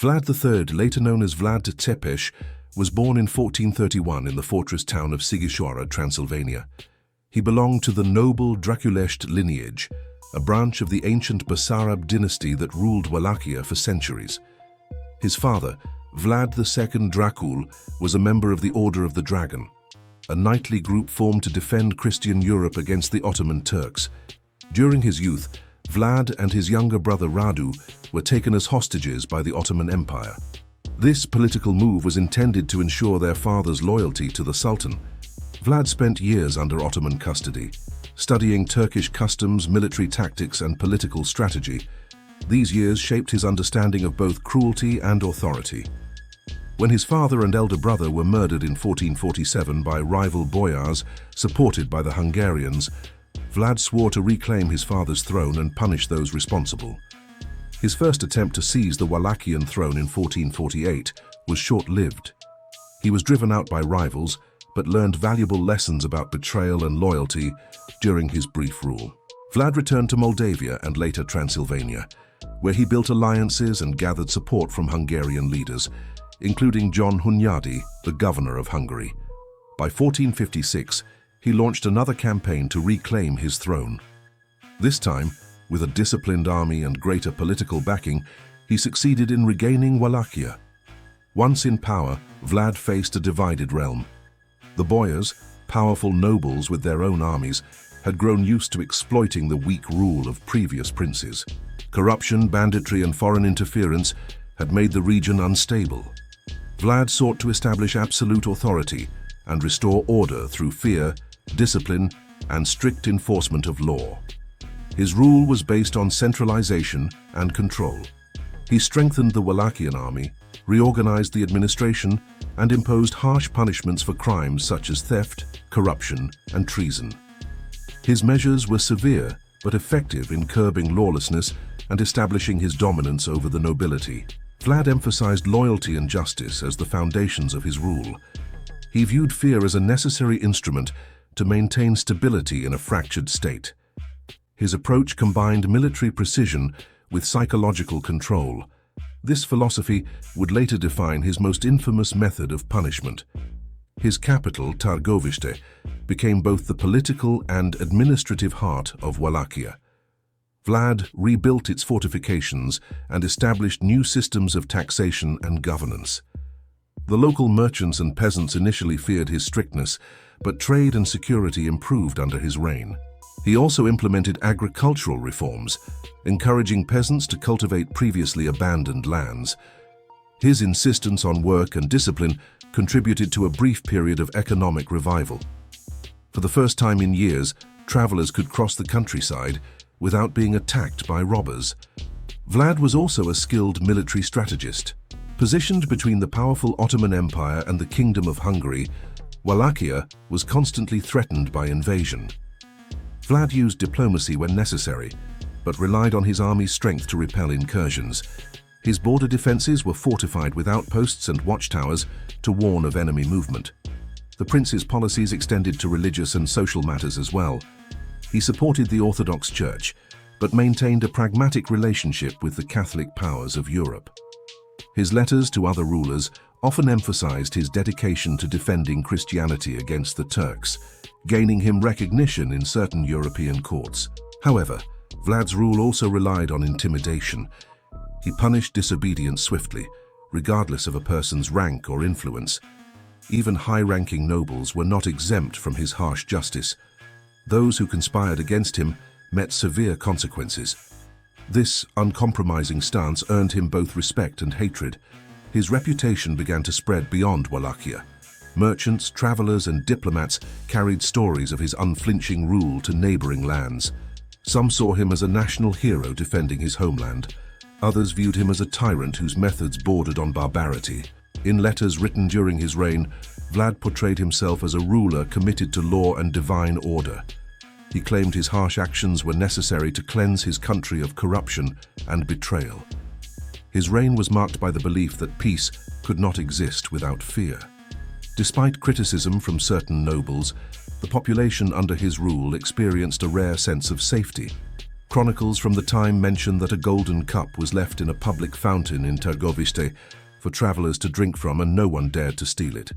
Vlad III, later known as Vlad Țepeș, was born in 1431 in the fortress town of Sighișoara, Transylvania. He belonged to the noble Draculești lineage, a branch of the ancient Basarab dynasty that ruled Wallachia for centuries. His father, Vlad II Dracul, was a member of the Order of the Dragon, a knightly group formed to defend Christian Europe against the Ottoman Turks. During his youth, Vlad and his younger brother Radu were taken as hostages by the Ottoman Empire. This political move was intended to ensure their father's loyalty to the Sultan. Vlad spent years under Ottoman custody, studying Turkish customs, military tactics, and political strategy. These years shaped his understanding of both cruelty and authority. When his father and elder brother were murdered in 1447 by rival boyars supported by the Hungarians, Vlad swore to reclaim his father's throne and punish those responsible. His first attempt to seize the Wallachian throne in 1448 was short-lived. He was driven out by rivals, but learned valuable lessons about betrayal and loyalty during his brief rule. Vlad returned to Moldavia and later Transylvania, where he built alliances and gathered support from Hungarian leaders, including John Hunyadi, the governor of Hungary. By 1456, he launched another campaign to reclaim his throne. This time, with a disciplined army and greater political backing, he succeeded in regaining Wallachia. Once in power, Vlad faced a divided realm. The boyars, powerful nobles with their own armies, had grown used to exploiting the weak rule of previous princes. Corruption, banditry, and foreign interference had made the region unstable. Vlad sought to establish absolute authority and restore order through fear, discipline, and strict enforcement of law. His rule was based on centralization and control. He strengthened the Wallachian army, reorganized the administration, and imposed harsh punishments for crimes such as theft, corruption, and treason. His measures were severe but effective in curbing lawlessness and establishing his dominance over the nobility. Vlad emphasized loyalty and justice as the foundations of his rule. He viewed fear as a necessary instrument to maintain stability in a fractured state. His approach combined military precision with psychological control. This philosophy would later define his most infamous method of punishment. His capital, Târgoviște, became both the political and administrative heart of Wallachia. Vlad rebuilt its fortifications and established new systems of taxation and governance. The local merchants and peasants initially feared his strictness, but trade and security improved under his reign. He also implemented agricultural reforms, encouraging peasants to cultivate previously abandoned lands. His insistence on work and discipline contributed to a brief period of economic revival. For the first time in years, travelers could cross the countryside without being attacked by robbers. Vlad was also a skilled military strategist. Positioned between the powerful Ottoman Empire and the Kingdom of Hungary, Wallachia was constantly threatened by invasion. Vlad used diplomacy when necessary, but relied on his army's strength to repel incursions. His border defenses were fortified with outposts and watchtowers to warn of enemy movement. The prince's policies extended to religious and social matters as well. He supported the Orthodox Church, but maintained a pragmatic relationship with the Catholic powers of Europe. His letters to other rulers often emphasized his dedication to defending Christianity against the Turks, gaining him recognition in certain European courts. However, Vlad's rule also relied on intimidation. He punished disobedience swiftly, regardless of a person's rank or influence. Even high-ranking nobles were not exempt from his harsh justice. Those who conspired against him met severe consequences. This uncompromising stance earned him both respect and hatred. His reputation began to spread beyond Wallachia. Merchants, travelers, and diplomats carried stories of his unflinching rule to neighboring lands. Some saw him as a national hero defending his homeland. Others viewed him as a tyrant whose methods bordered on barbarity. In letters written during his reign, Vlad portrayed himself as a ruler committed to law and divine order. He claimed his harsh actions were necessary to cleanse his country of corruption and betrayal. His reign was marked by the belief that peace could not exist without fear. Despite criticism from certain nobles, the population under his rule experienced a rare sense of safety. Chronicles from the time mention that a golden cup was left in a public fountain in Târgoviște for travelers to drink from, and no one dared to steal it.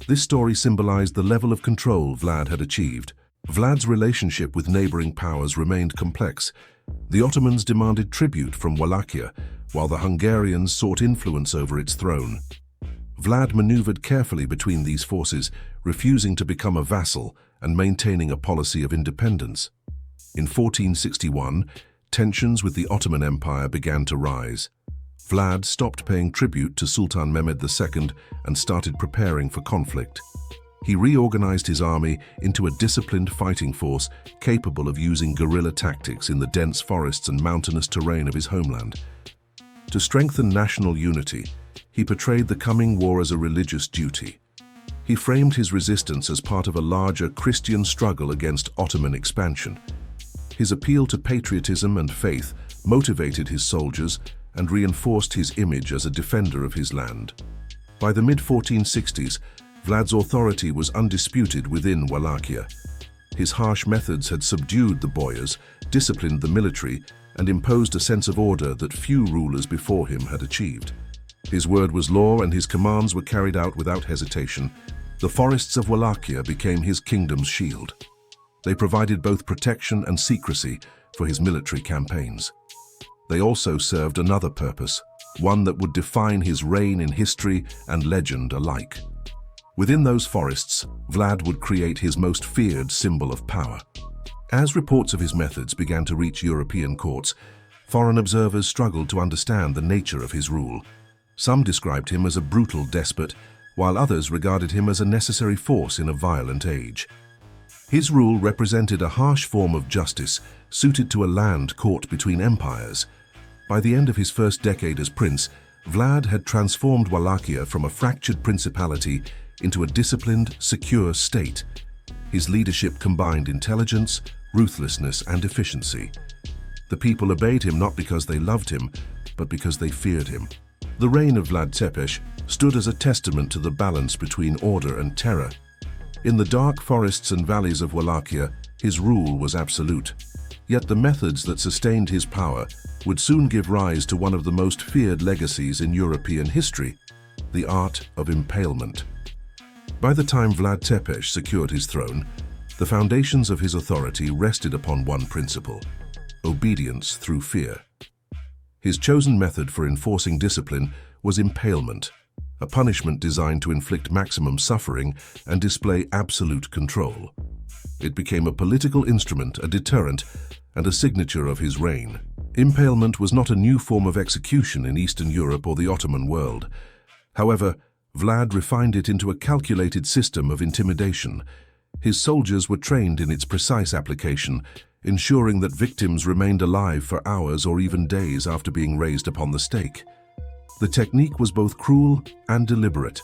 This story symbolized the level of control Vlad had achieved. Vlad's relationship with neighboring powers remained complex. The Ottomans demanded tribute from Wallachia, while the Hungarians sought influence over its throne. Vlad maneuvered carefully between these forces, refusing to become a vassal and maintaining a policy of independence. In 1461, tensions with the Ottoman Empire began to rise. Vlad stopped paying tribute to Sultan Mehmed II and started preparing for conflict. He reorganized his army into a disciplined fighting force capable of using guerrilla tactics in the dense forests and mountainous terrain of his homeland. To strengthen national unity, he portrayed the coming war as a religious duty. He framed his resistance as part of a larger Christian struggle against Ottoman expansion. His appeal to patriotism and faith motivated his soldiers and reinforced his image as a defender of his land. By the mid-1460s, Vlad's authority was undisputed within Wallachia. His harsh methods had subdued the boyars, disciplined the military, and imposed a sense of order that few rulers before him had achieved. His word was law, and his commands were carried out without hesitation. The forests of Wallachia became his kingdom's shield. They provided both protection and secrecy for his military campaigns. They also served another purpose, one that would define his reign in history and legend alike. Within those forests, Vlad would create his most feared symbol of power. As reports of his methods began to reach European courts, foreign observers struggled to understand the nature of his rule. Some described him as a brutal despot, while others regarded him as a necessary force in a violent age. His rule represented a harsh form of justice suited to a land caught between empires. By the end of his first decade as prince, Vlad had transformed Wallachia from a fractured principality into a disciplined, secure state. His leadership combined intelligence, ruthlessness, and efficiency. The people obeyed him not because they loved him, but because they feared him. The reign of Vlad Țepeș stood as a testament to the balance between order and terror. In the dark forests and valleys of Wallachia, his rule was absolute. Yet the methods that sustained his power would soon give rise to one of the most feared legacies in European history, the art of impalement. By the time Vlad Țepeș secured his throne, the foundations of his authority rested upon one principle: obedience through fear. His chosen method for enforcing discipline was impalement, a punishment designed to inflict maximum suffering and display absolute control. It became a political instrument, a deterrent, and a signature of his reign. Impalement was not a new form of execution in Eastern Europe or the Ottoman world. However, Vlad refined it into a calculated system of intimidation. His soldiers were trained in its precise application, ensuring that victims remained alive for hours or even days after being raised upon the stake. The technique was both cruel and deliberate.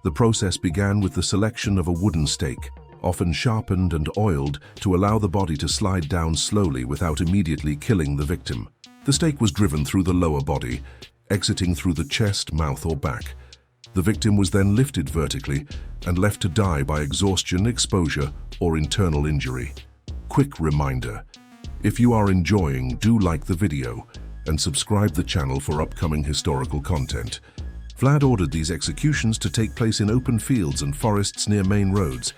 The process began with the selection of a wooden stake, often sharpened and oiled to allow the body to slide down slowly without immediately killing the victim. The stake was driven through the lower body, exiting through the chest, mouth, or back. The victim was then lifted vertically and left to die by exhaustion, exposure, or internal injury. Quick reminder: if you are enjoying, do like the video and subscribe the channel for upcoming historical content. Vlad ordered these executions to take place in open fields and forests near main roads,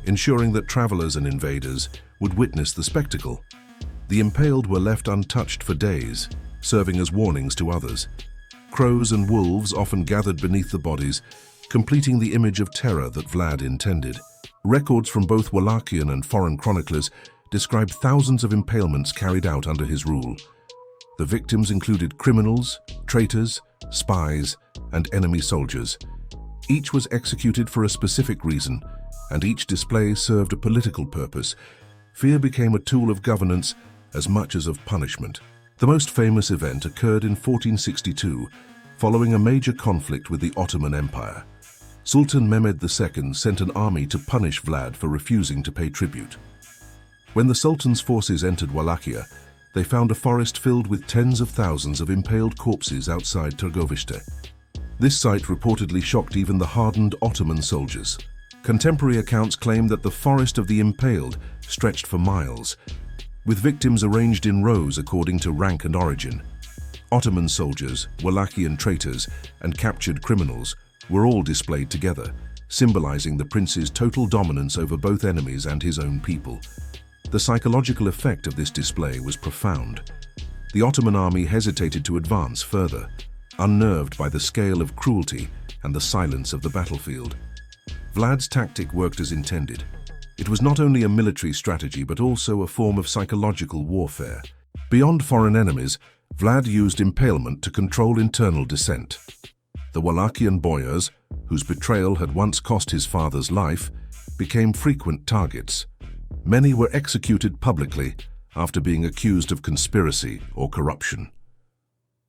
ensuring that travelers and invaders would witness the spectacle. The impaled were left untouched for days, serving as warnings to others. Crows and wolves often gathered beneath the bodies, completing the image of terror that Vlad intended. Records from both Wallachian and foreign chroniclers describe thousands of impalements carried out under his rule. The victims included criminals, traitors, spies, and enemy soldiers. Each was executed for a specific reason, and each display served a political purpose. Fear became a tool of governance as much as of punishment. The most famous event occurred in 1462, following a major conflict with the Ottoman Empire. Sultan Mehmed II sent an army to punish Vlad for refusing to pay tribute. When the Sultan's forces entered Wallachia, they found a forest filled with tens of thousands of impaled corpses outside Târgoviște. This sight reportedly shocked even the hardened Ottoman soldiers. Contemporary accounts claim that the forest of the impaled stretched for miles. with victims arranged in rows according to rank and origin. Ottoman soldiers, Wallachian traitors, and captured criminals were all displayed together, symbolizing the prince's total dominance over both enemies and his own people. The psychological effect of this display was profound. The Ottoman army hesitated to advance further, unnerved by the scale of cruelty and the silence of the battlefield. Vlad's tactic worked as intended. It was not only a military strategy but also a form of psychological warfare. Beyond foreign enemies, Vlad used impalement to control internal dissent. The Wallachian boyars, whose betrayal had once cost his father's life, became frequent targets. Many were executed publicly after being accused of conspiracy or corruption.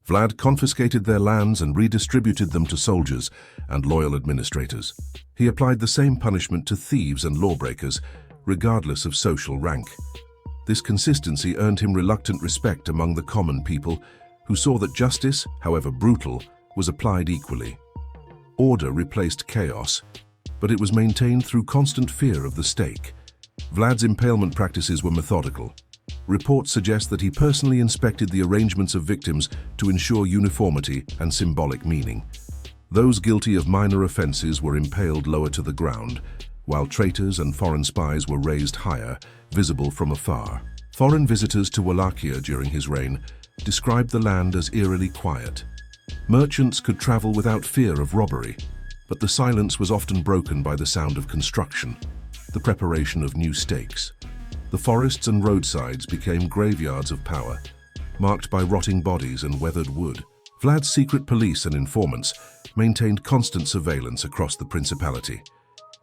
Vlad confiscated their lands and redistributed them to soldiers and loyal administrators. He applied the same punishment to thieves and lawbreakers, regardless of social rank. This consistency earned him reluctant respect among the common people, who saw that justice, however brutal, was applied equally. Order replaced chaos, but it was maintained through constant fear of the stake. Vlad's impalement practices were methodical. Reports suggest that he personally inspected the arrangements of victims to ensure uniformity and symbolic meaning. Those guilty of minor offenses were impaled lower to the ground, while traitors and foreign spies were raised higher, visible from afar. Foreign visitors to Wallachia during his reign described the land as eerily quiet. Merchants could travel without fear of robbery, but the silence was often broken by the sound of construction, the preparation of new stakes. The forests and roadsides became graveyards of power, marked by rotting bodies and weathered wood. Vlad's secret police and informants maintained constant surveillance across the principality.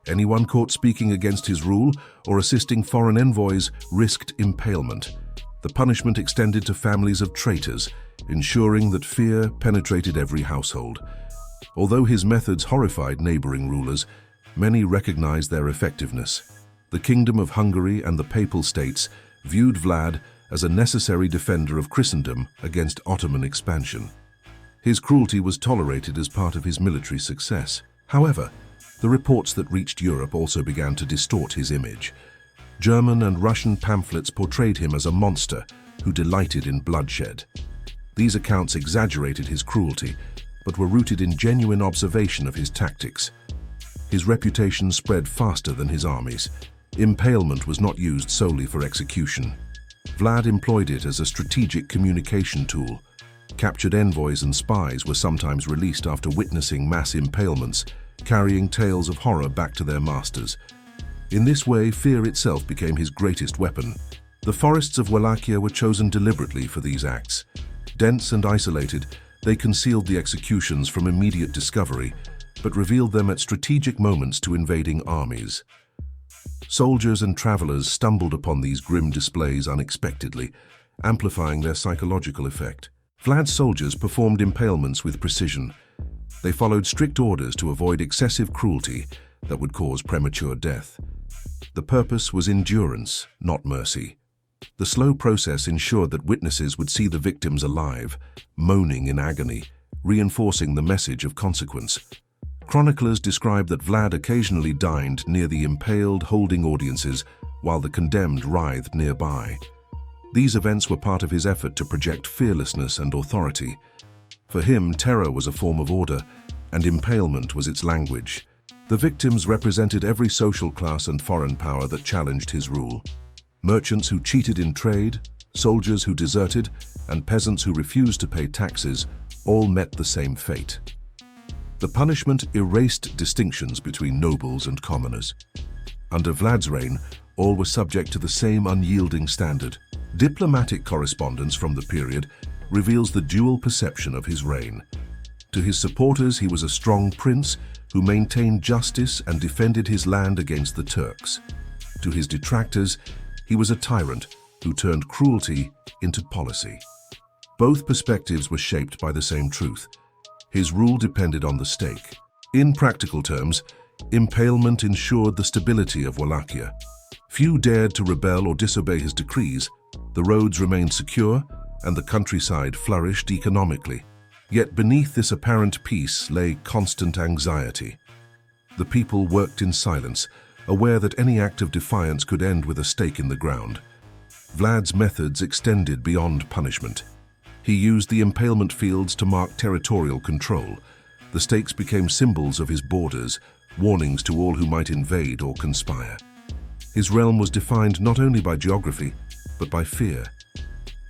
Anyone caught speaking against his rule or assisting foreign envoys risked impalement. The punishment extended to families of traitors, ensuring that fear penetrated every household. Although his methods horrified neighboring rulers, many recognized their effectiveness. The Kingdom of Hungary and the Papal States viewed Vlad as a necessary defender of Christendom against Ottoman expansion. His cruelty was tolerated as part of his military success. However, the reports that reached Europe also began to distort his image. German and Russian pamphlets portrayed him as a monster who delighted in bloodshed. These accounts exaggerated his cruelty, but were rooted in genuine observation of his tactics. His reputation spread faster than his armies. Impalement was not used solely for execution. Vlad employed it as a strategic communication tool. Captured envoys and spies were sometimes released after witnessing mass impalements, carrying tales of horror back to their masters. In this way, fear itself became his greatest weapon. The forests of Wallachia were chosen deliberately for these acts. Dense and isolated, they concealed the executions from immediate discovery, but revealed them at strategic moments to invading armies. Soldiers and travelers stumbled upon these grim displays unexpectedly, amplifying their psychological effect. Vlad's soldiers performed impalements with precision. They followed strict orders to avoid excessive cruelty that would cause premature death. The purpose was endurance, not mercy. The slow process ensured that witnesses would see the victims alive, moaning in agony, reinforcing the message of consequence. Chroniclers describe that Vlad occasionally dined near the impaled, holding audiences, while the condemned writhed nearby. These events were part of his effort to project fearlessness and authority. For him, terror was a form of order, and impalement was its language. The victims represented every social class and foreign power that challenged his rule. Merchants who cheated in trade, soldiers who deserted, and peasants who refused to pay taxes all met the same fate. The punishment erased distinctions between nobles and commoners. Under Vlad's reign, all were subject to the same unyielding standard. Diplomatic correspondence from the period reveals the dual perception of his reign. To his supporters, he was a strong prince who maintained justice and defended his land against the Turks. To his detractors, he was a tyrant who turned cruelty into policy. Both perspectives were shaped by the same truth. His rule depended on the stake. In practical terms, impalement ensured the stability of Wallachia. Few dared to rebel or disobey his decrees. The roads remained secure, and the countryside flourished economically. Yet beneath this apparent peace lay constant anxiety. The people worked in silence, aware that any act of defiance could end with a stake in the ground. Vlad's methods extended beyond punishment. He used the impalement fields to mark territorial control. The stakes became symbols of his borders, warnings to all who might invade or conspire. His realm was defined not only by geography, but by fear.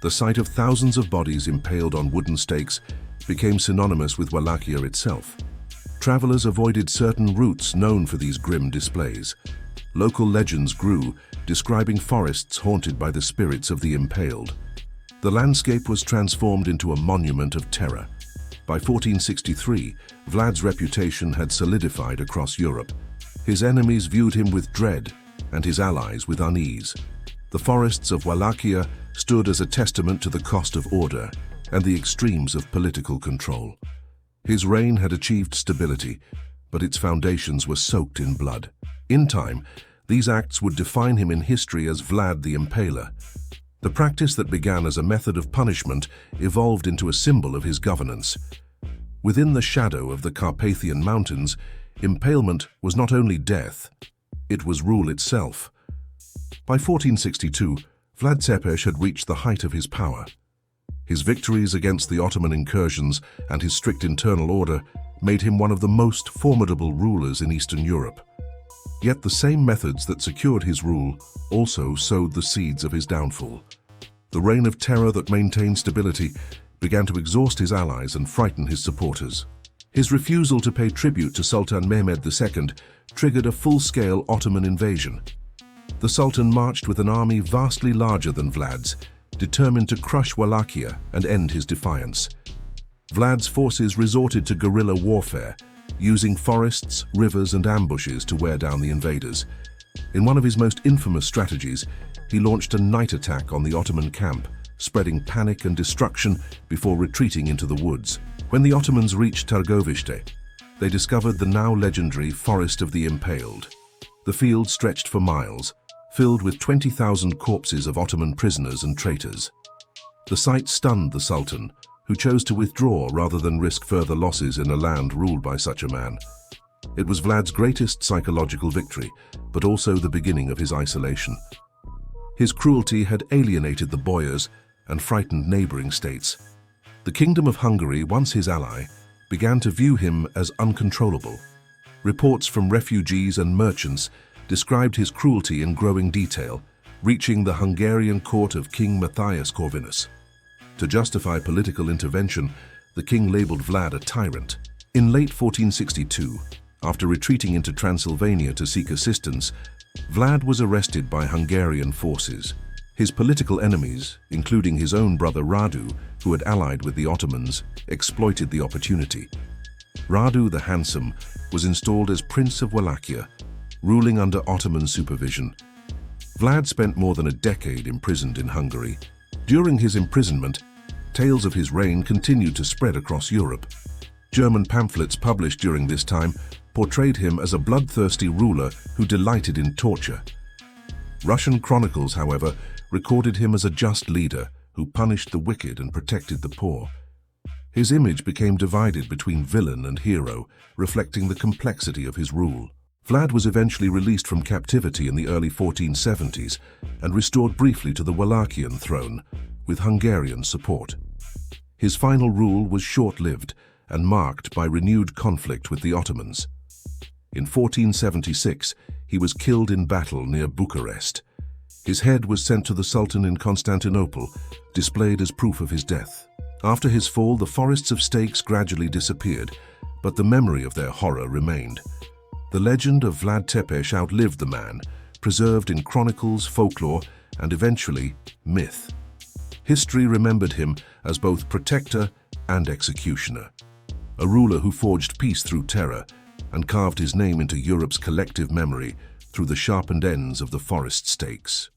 The sight of thousands of bodies impaled on wooden stakes became synonymous with Wallachia itself. Travelers avoided certain routes known for these grim displays. Local legends grew, describing forests haunted by the spirits of the impaled. The landscape was transformed into a monument of terror. By 1463, Vlad's reputation had solidified across Europe. His enemies viewed him with dread, and his allies with unease. The forests of Wallachia stood as a testament to the cost of order and the extremes of political control. His reign had achieved stability, but its foundations were soaked in blood. In time, these acts would define him in history as Vlad the Impaler. The practice that began as a method of punishment evolved into a symbol of his governance. Within the shadow of the Carpathian Mountains, impalement was not only death, it was rule itself. By 1462, Vlad Țepeș had reached the height of his power. His victories against the Ottoman incursions and his strict internal order made him one of the most formidable rulers in Eastern Europe. Yet the same methods that secured his rule also sowed the seeds of his downfall. The reign of terror that maintained stability began to exhaust his allies and frighten his supporters. His refusal to pay tribute to Sultan Mehmed II triggered a full-scale Ottoman invasion. The Sultan marched with an army vastly larger than Vlad's, determined to crush Wallachia and end his defiance. Vlad's forces resorted to guerrilla warfare, using forests, rivers, and ambushes to wear down the invaders. In one of his most infamous strategies, he launched a night attack on the Ottoman camp, spreading panic and destruction before retreating into the woods. When the Ottomans reached Târgoviște, they discovered the now legendary Forest of the Impaled. The field stretched for miles, filled with 20,000 corpses of Ottoman prisoners and traitors. The sight stunned the Sultan, who chose to withdraw rather than risk further losses in a land ruled by such a man. It was Vlad's greatest psychological victory, but also the beginning of his isolation. His cruelty had alienated the boyars and frightened neighboring states. The Kingdom of Hungary, once his ally, began to view him as uncontrollable. Reports from refugees and merchants described his cruelty in growing detail, reaching the Hungarian court of King Matthias Corvinus. To justify political intervention, the king labeled Vlad a tyrant. In late 1462, after retreating into Transylvania to seek assistance, Vlad was arrested by Hungarian forces. His political enemies, including his own brother Radu, who had allied with the Ottomans, exploited the opportunity. Radu the Handsome was installed as Prince of Wallachia, ruling under Ottoman supervision. Vlad spent more than a decade imprisoned in Hungary. During his imprisonment, tales of his reign continued to spread across Europe. German pamphlets published during this time portrayed him as a bloodthirsty ruler who delighted in torture. Russian chronicles, however, recorded him as a just leader who punished the wicked and protected the poor. His image became divided between villain and hero, reflecting the complexity of his rule. Vlad was eventually released from captivity in the early 1470s and restored briefly to the Wallachian throne, with Hungarian support. His final rule was short-lived and marked by renewed conflict with the Ottomans. In 1476, he was killed in battle near Bucharest. His head was sent to the Sultan in Constantinople, displayed as proof of his death. After his fall, the forests of stakes gradually disappeared, but the memory of their horror remained. The legend of Vlad Țepeș outlived the man, preserved in chronicles, folklore, and eventually, myth. History remembered him as both protector and executioner, a ruler who forged peace through terror and carved his name into Europe's collective memory through the sharpened ends of the forest stakes.